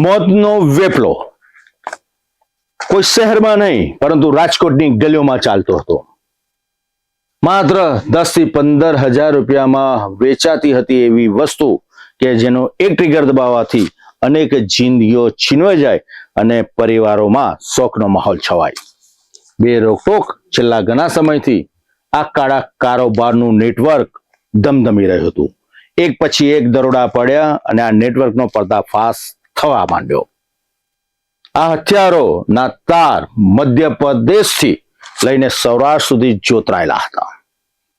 મોતનો વેપલો કોઈ શહેરમાં નહીં પરંતુ રાજકોટની ગલીઓમાં ચાલતો હતો. માત્ર 10 થી 15,000 રૂપિયામાં વેચાતી હતી એવી વસ્તુ કે જેનો એક ટ્રિગર દબાવવાથી અનેક જિંદગીઓ છીનવાઈ જાય અને પરિવારોમાં શોકનો માહોલ છવાય. બે રોકટોક છેલ્લા ઘણા સમયથી આ કાળા કારોબારનું નેટવર્ક ધમધમી રહ્યું હતું. એક પછી એક દરોડા પડ્યા અને આ નેટવર્કનો પર્દાફાશ થવા માંડ્યો. આ હથિયારોના તાર મધ્યપ્રદેશથી લઈને સૌરાષ્ટ્ર સુધી જોતરાયેલા હતા.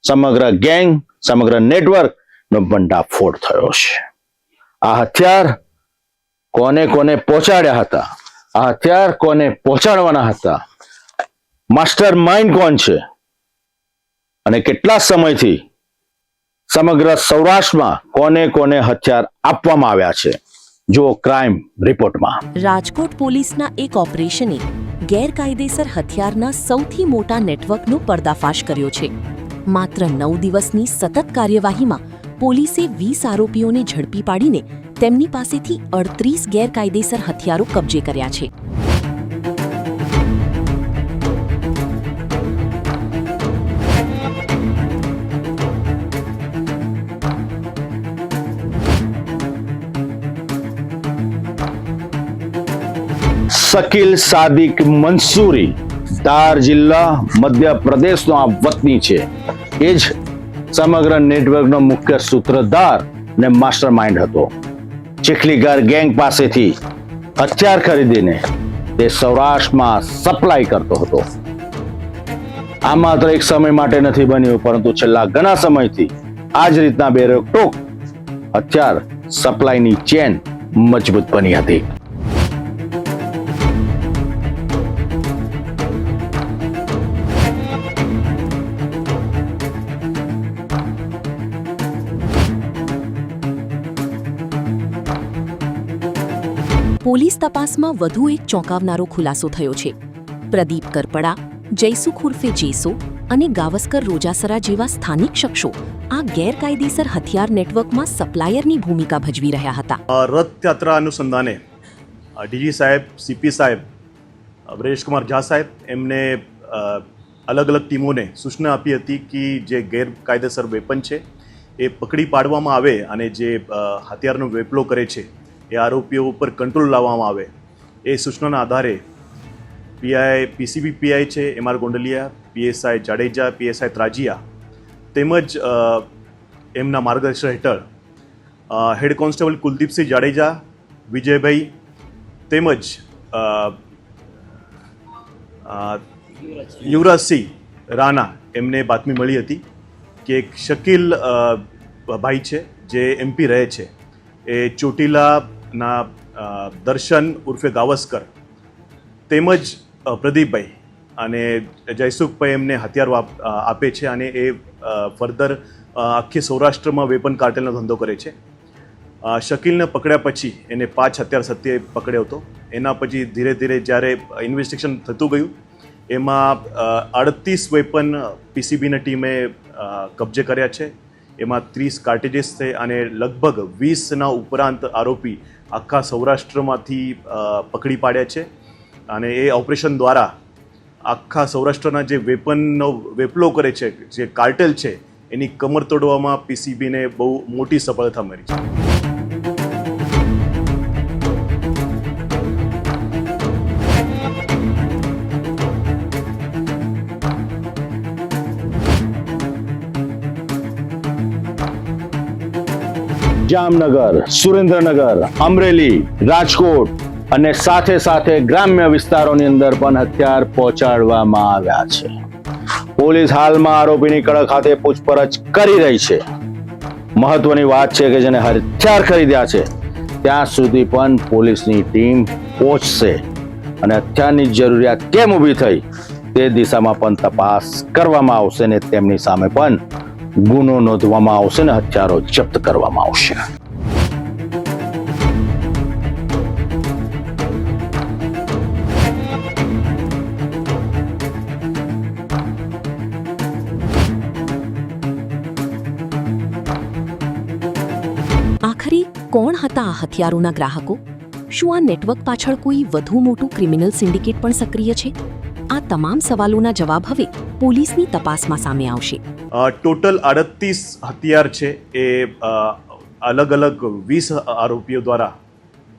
સમગ્ર ગેંગ, સમગ્ર નેટવર્ક નો ભંડાફોડ થયો છે. આ હથિયાર કોને કોને પહોંચાડ્યા હતા, આ હથિયાર કોને પહોંચાડવાના હતા, માસ્ટર માઇન્ડ કોણ છે અને કેટલા સમયથી સમગ્ર સૌરાષ્ટ્રમાં કોને કોને હથિયાર આપવામાં આવ્યા છે, જુઓ ક્રાઇમ રિપોર્ટમાં. રાજકોટ પોલીસના એક ઓપરેશને ગેરકાયદેસર હથિયારના સૌથી મોટા નેટવર્કનો પર્દાફાશ કર્યો છે. માત્ર 9 દિવસની સતત કાર્યવાહીમાં પોલીસે 20 આરોપીઓને ઝડપી પાડીને તેમની પાસેથી 38 ગેરકાયદેસર હથિયારો કબજે કર્યા છે. શકીલ સાદિક મંસૂરી ધાર જિલ્લા મધ્યપ્રદેશનો આ વતની છે. એ જ સમગ્ર નેટવર્કનો મુખ્ય સૂત્રધાર અને માસ્ટર માઇન્ડ હતો. ચીખલીગર ગેંગ પાસેથી હથિયાર ખરીદીને તે સૌરાષ્ટ્રમાં સપ્લાય કરતો હતો. આ માત્ર એક સમય માટે નથી બન્યું, પરંતુ છેલ્લા ઘણા સમયથી આ જ રીતના બે રોકટોક હથિયાર સપ્લાયની ચેન મજબૂત બની હતી. પોલીસ તપાસમાં વધુ એક ચોંકાવનારો ખુલાસો થયો છે. પ્રદીપ કરપડા, જયસુખ ઉર્ફે જેસો અને ગાવસ્કર રોજાસરા જેવા સ્થાનિક શખ્સો આ ગેરકાયદેસર હથિયાર નેટવર્કમાં સપ્લાયરની ભૂમિકા ભજવી રહ્યા હતા. રથયાત્રા અનુસંધાને ડીજી સાહેબ, સીપી સાહેબ, બ્રેશકુમાર ઝા સાહેબ એમને અલગ અલગ ટીમોને સૂચના આપી હતી કે જે ગેરકાયદેસર વેપન છે એ પકડી પાડવામાં આવે અને જે હથિયારનો વેપલો કરે છે એ આરોપીઓ ઉપર કંટ્રોલ લાવવામાં આવે. એ સૂચનાના આધારે પીસીબી પીઆઈ છે MR Gondaliya, PSI Jadeja, PSI Trajiya તેમજ એમના માર્ગદર્શન હેઠળ હેડ કોન્સ્ટેબલ કુલદીપસિંહ જાડેજા, વિજયભાઈ તેમજ યુવરાજસિંહ રાણા એમને બાતમી મળી હતી કે એક શકીલ ભાઈ છે જે એમપી રહે છે, એ ચોટીલાના દર્શન ઉર્ફે ગાવસ્કર તેમજ પ્રદીપભાઈ અને જયસુખભાઈ એમને હથિયાર આપે છે અને એ ફર્ધર આખી સૌરાષ્ટ્રમાં વેપન કાર્ટેલનો ધંધો કરે છે. શકીલને પકડ્યા પછી એને 5 હથિયાર સત્યે પકડ્યો હતો. એના પછી ધીરે ધીરે જ્યારે ઇન્વેસ્ટિગેશન થતું ગયું એમાં 38 વેપન પીસીબીની ટીમે કબજે કર્યા છે. એમાં 30 કાર્ટેજીસ છે અને લગભગ 20ના ઉપરાંત આરોપી આખા સૌરાષ્ટ્રમાંથી પકડી પાડ્યા છે. અને એ ઓપરેશન દ્વારા આખા સૌરાષ્ટ્રના જે વેપનનો વેપલો કરે છે, જે કાર્ટેલ છે, એની કમર તોડવામાં પીસીબીને બહુ મોટી સફળતા મળી છે. જામનગર, સુરેન્દ્રનગર, અમરેલી, રાજકોટ અને સાથે સાથે ગ્રામ્ય વિસ્તારોની અંદર પણ હથિયાર પહોંચાડવામાં આવ્યા છે. પોલીસ હાલમાં આરોપીની કડક હાથે પૂછપરછ કરી રહી છે. મહત્વની વાત છે કે જેને હથિયાર ખરીદ્યા છે ત્યાં સુધી પણ પોલીસની ટીમ પહોંચશે અને હથિયારની જરૂરિયાત કેમ ઊભી થઈ તે દિશામાં પણ તપાસ કરવામાં આવશે ને તેમની સામે પણ ગુનો નોંધવામાં આવશે ને હથિયારો જપ્ત કરવામાં આવશે. આખરે કોણ હતા આ હથિયારોના ગ્રાહકો? શું આ નેટવર્ક પાછળ કોઈ વધુ મોટું ક્રિમિનલ સિન્ડિકેટ પણ સક્રિય છે? આ તમામ સવાલોના જવાબ હવે પોલીસની તપાસમાં સામે આવશે. ટોટલ 38 હથિયાર છે એ અલગ અલગ 20 આરોપીઓ દ્વારા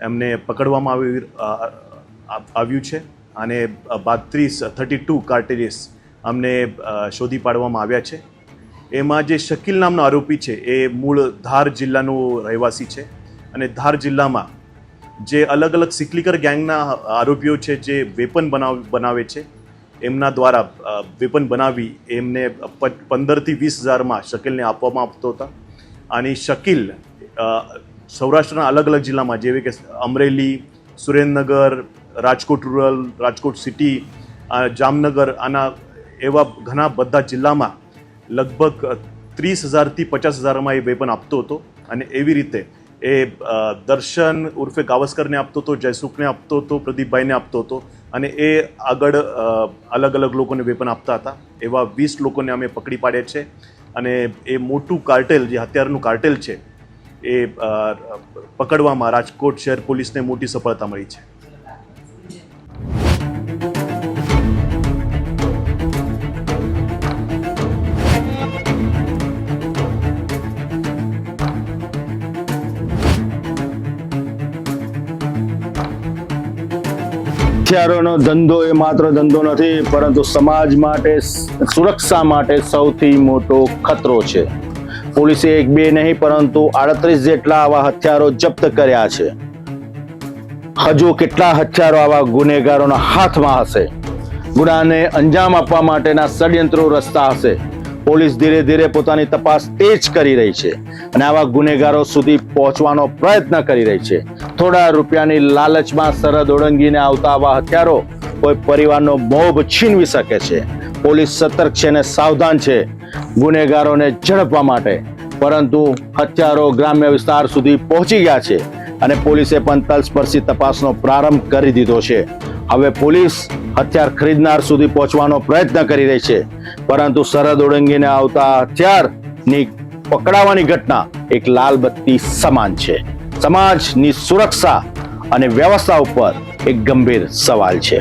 એમને પકડવામાં આવ્યું છે અને 32 કાર્ટેરીસ અમને શોધી પાડવામાં આવ્યા છે. એમાં જે શકીલ નામનો આરોપી છે એ મૂળ ધાર જિલ્લાનો રહેવાસી છે અને ધાર જિલ્લામાં જે અલગ અલગ સિકલીકર ગેંગના આરોપીઓ છે જે વેપન બનાવે છે એમના દ્વારા વેપન બનાવી એમને 15,000 થી 20,000માં શકીલને આપવામાં આવતો હતા. અને શકીલ સૌરાષ્ટ્રના અલગ અલગ જિલ્લામાં જેવી કે અમરેલી, સુરેન્દ્રનગર, રાજકોટ રૂરલ, રાજકોટ સિટી, જામનગર, આના એવા ઘણા બધા જિલ્લામાં લગભગ 30,000 થી 50,000માં એ વેપન આપતો હતો. અને એવી રીતે એ દર્શન ઉર્ફે ગાવસ્કરને આપતો હતો, જયસુખને આપતો હતો, પ્રદીપભાઈને આપતો હતો અને એ આગળ અલગ અલગ લોકોને વેપન આપતા હતા. એવા 20 લોકોને અમે પકડી પાડ્યા છે અને એ મોટું કાર્ટેલ જે હથિયારનું કાર્ટેલ છે એ પકડવામાં રાજકોટ શહેર પોલીસને મોટી સફળતા મળી છે. હથિયારોનો ધંધો એ માત્ર ધંધો નથી, પરંતુ સમાજ માટે, સુરક્ષા માટે સૌથી મોટો ખતરો છે. પોલીસે 1-2 નહીં પરંતુ 38 જેટલા આવા હથિયારો જપ્ત કર્યા છે. હજુ કેટલા હથિયારો આવા ગુનેગારોના હાથમાં હશે? ગુનાને અંજામ આપવા માટેના ષડયંત્રો રચતા હશે. પોલીસ ધીરે ધીરે પોતાની તપાસ તેજ કરી રહી છે અને આવા ગુનેગારો સુધી પહોંચવાનો પ્રયત્ન કરી રહી છે. થોડા રૂપિયાની લાલચમાં સરહદ ઓળંગીને આવતા આવા હથિયારો કોઈ પરિવારનો મોભ છીનવી શકે છે. પોલીસ સતર્ક છે અને સાવધાન છે ગુનેગારોને ઝડપવા માટે, પરંતુ હથિયારો ગ્રામ્ય વિસ્તાર સુધી પહોંચી ગયા છે અને પોલીસે પણ તલસ્પર્શી તપાસનો પ્રારંભ કરી દીધો છે. હવે પોલીસ હથિયાર ખરીદનાર સુધી પહોંચવાનો પ્રયત્ન કરી રહી છે, પરંતુ સરહદ ઓળંગીને આવતા હથિયારની પકડાવાની ઘટના એક લાલ બત્તી સમાન છે. સમાજની સુરક્ષા અને વ્યવસ્થા ઉપર એક ગંભીર સવાલ છે.